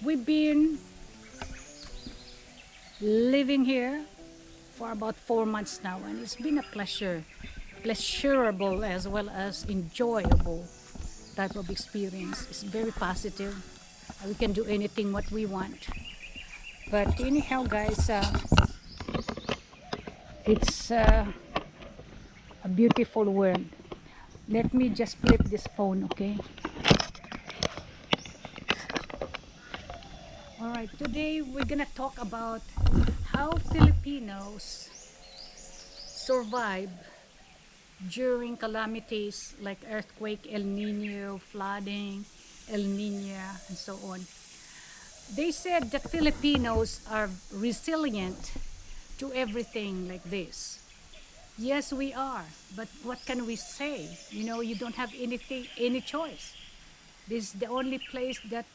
We've been living here for about 4 months now, and it's been a pleasurable as well as enjoyable type of experience. It's very positive. We can do anything what we want. But anyhow, guys, it's a beautiful world. Let me just flip this phone, okay? All right, today we're gonna talk about how Filipinos survive during calamities like earthquake, El Nino, flooding, El Nino, and so on. They said that Filipinos are resilient to everything like this. Yes, we are, but what can we say? You know, you don't have any choice. This is the only place that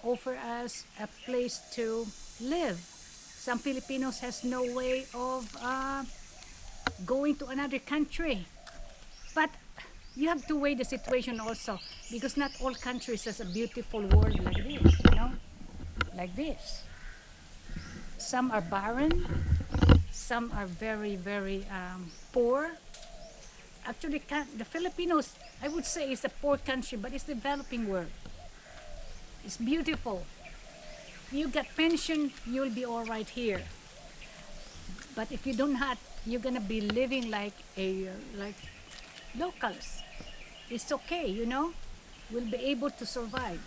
offer us a place to live. Some Filipinos has no way of going to another country, but you have to weigh the situation also, because not all countries has a beautiful world like this, you know, like this. Some are barren, some are very poor. Actually, the Filipinos, I would say, is a poor country, but it's developing world. It's beautiful. You get pension, you'll be all right here. But if you don't have, you're gonna be living like locals. It's okay, you know. We'll be able to survive.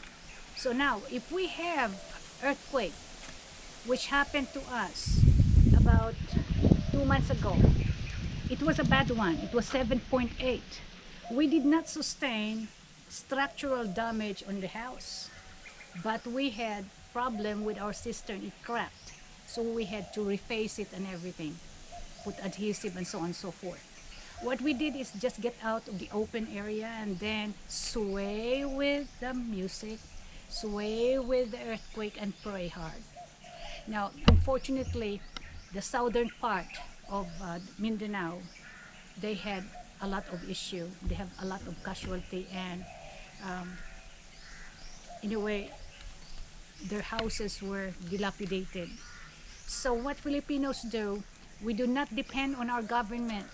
So now, if we have earthquake, which happened to us about 2 months ago, it was a bad one. It was 7.8. We did not sustain structural damage on the house, but we had problem with our cistern. It cracked, so we had to reface it and everything, put adhesive and so on and so forth. What we did is just get out of the open area and then sway with the music, sway with the earthquake, and pray hard. Now, unfortunately, the southern part of Mindanao, they had a lot of issue. They have a lot of casualty, and in a way, their houses were dilapidated. So what Filipinos do, we do not depend on our government.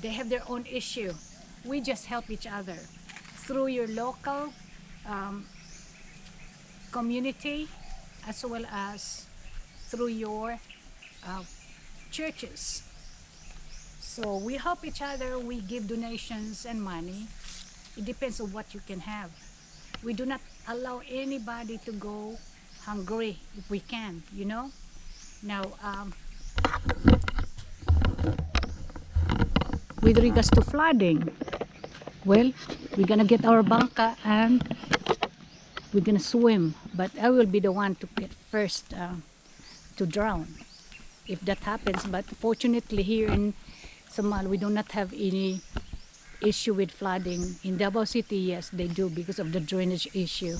They have their own issue. We just help each other through your local community, as well as through your churches. So we help each other. We give donations and money. It depends on what you can have. We do not allow anybody to go hungry if we can, you know. Now, with regards to flooding, well, we're gonna get our bangka and we're gonna swim, but I will be the one to get first to drown if that happens. But fortunately, here in Samal, we do not have any issue with flooding. In Davao City, yes, they do, because of the drainage issue.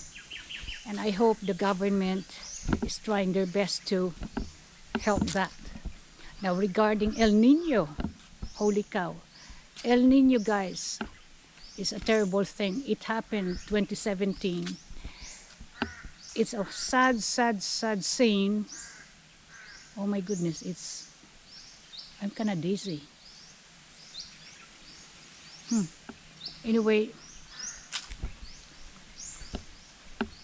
And I hope the government is trying their best to help that. Now, regarding El Nino, holy cow, El Nino, guys, is a terrible thing. It happened 2017. It's a sad scene. Oh my goodness, I'm kind of dizzy. Anyway,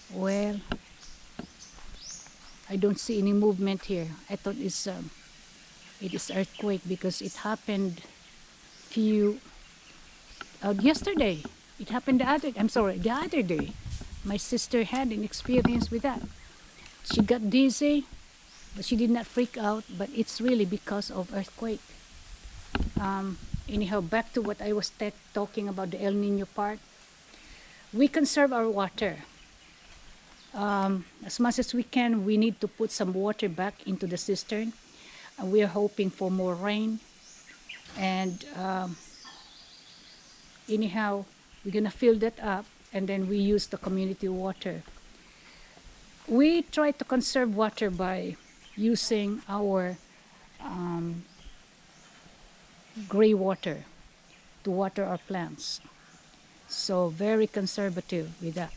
well, I don't see any movement here. I thought it is earthquake, because it happened yesterday. It happened the other day. My sister had an experience with that. She got dizzy, but she did not freak out. But it's really because of earthquake. Anyhow, back to what I was talking about, the El Nino part. We conserve our water. As much as we can, we need to put some water back into the cistern. And we are hoping for more rain. And anyhow, we're gonna fill that up, and then we use the community water. We try to conserve water by using our gray water to water our plants. So very conservative with that.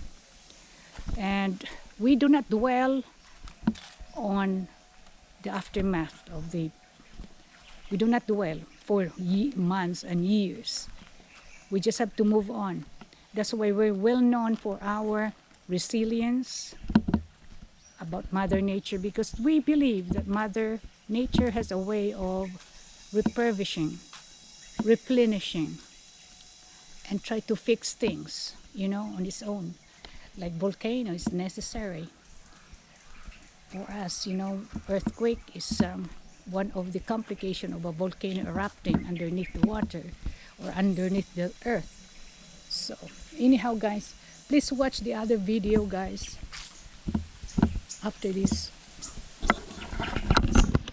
And we do not dwell on the aftermath of we do not dwell for months and years. We just have to move on. That's why we're well known for our resilience about Mother Nature, because we believe that Mother Nature has a way of replenishing, and try to fix things, on its own. Like volcano is necessary for us, earthquake is one of the complications of a volcano erupting underneath the water or underneath the earth. So anyhow, guys, please watch the other video, guys, after this.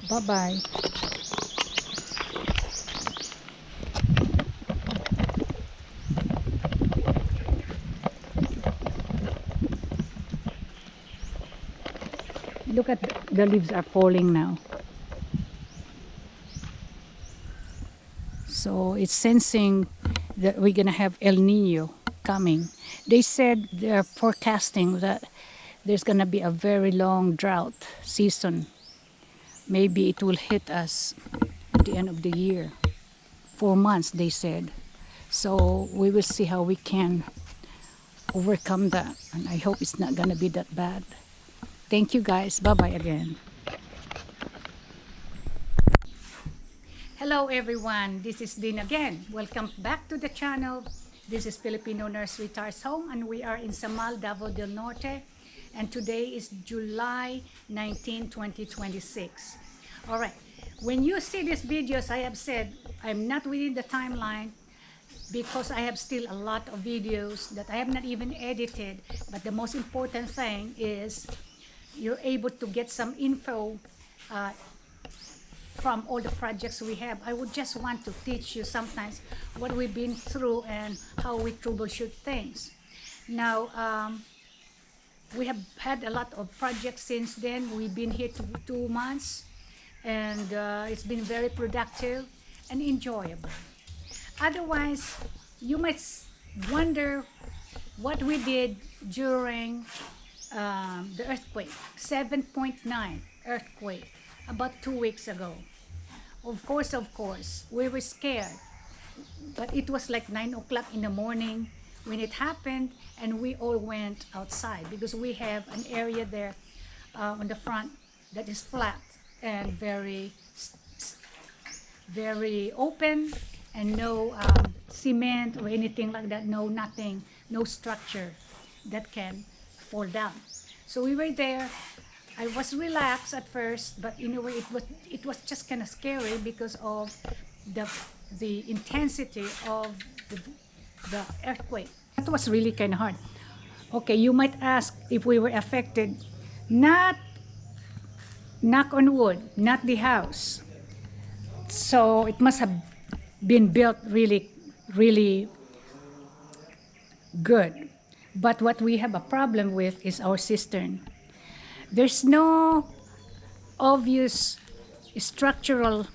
Bye bye. Look at the leaves are falling now. So it's sensing that we're gonna have El Nino coming. They said they're forecasting that there's gonna be a very long drought season. Maybe it will hit us at the end of the year. 4 months, they said. So we will see how we can overcome that. And I hope it's not gonna be that bad. Thank you, guys. Bye-bye again. Hello, everyone. This is Din again. Welcome back to the channel. This is Filipino Nurse Retires Home, and we are in Samal, Davao del Norte. And today is July 19, 2026. All right. When you see these videos, I have said I'm not within the timeline because I have still a lot of videos that I have not even edited. But the most important thing is you're able to get some info from all the projects we have. I would just want to teach you sometimes what we've been through and how we troubleshoot things. Now, we have had a lot of projects since then. We've been here 2 months, and it's been very productive and enjoyable. Otherwise, you might wonder what we did during the earthquake, 7.9 earthquake, about 2 weeks ago. Of course, we were scared, but it was like 9 o'clock in the morning when it happened, and we all went outside because we have an area there on the front that is flat and very open, and no cement or anything like that, nothing, no structure that can fall down. So we were there. I was relaxed at first, but in a way it was just kind of scary because of the intensity of the earthquake. That was really kind of hard. Okay, you might ask if we were affected. Not, knock on wood, not the house. So it must have been built really, really good. But what we have a problem with is our cistern. There's no obvious structural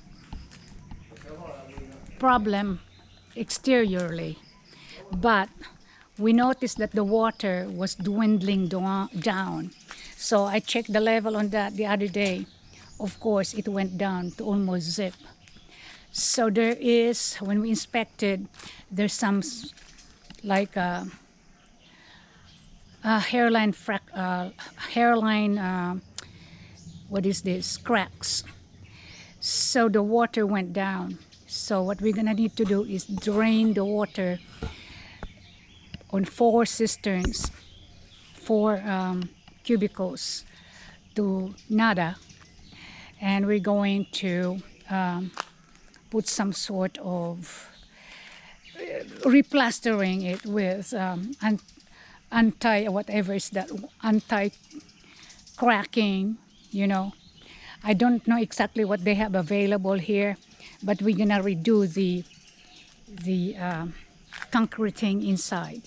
problem exteriorly, but we noticed that the water was dwindling down. So I checked the level on that the other day. Of course, it went down to almost zip. So there is, when we inspected, there's some like hairline, what is this, cracks. So the water went down. So what we're gonna need to do is drain the water on 4 cisterns, 4 cubicles to nada, and we're going to put some sort of replastering it with anti-cracking, I don't know exactly what they have available here, but we're gonna redo the concreting inside.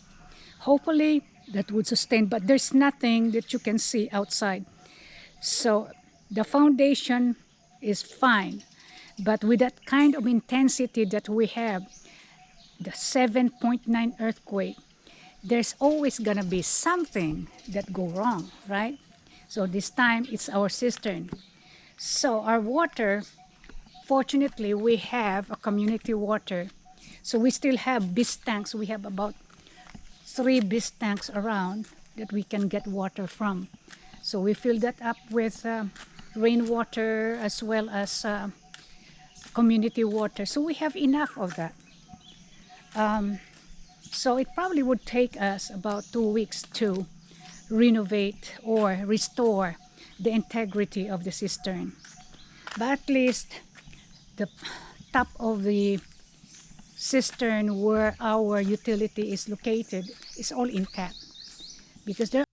Hopefully that would sustain, but there's nothing that you can see outside. So the foundation is fine, but with that kind of intensity that we have, the 7.9 earthquake, there's always gonna be something that go wrong, right? So this time it's our cistern. So our water, fortunately, we have a community water. So we still have beast tanks. We have about 3 beast tanks around that we can get water from. So we fill that up with rainwater as well as community water. So we have enough of that. So it probably would take us about 2 weeks to renovate or restore the integrity of the cistern. But at least the top of the cistern where our utility is located is all intact, because there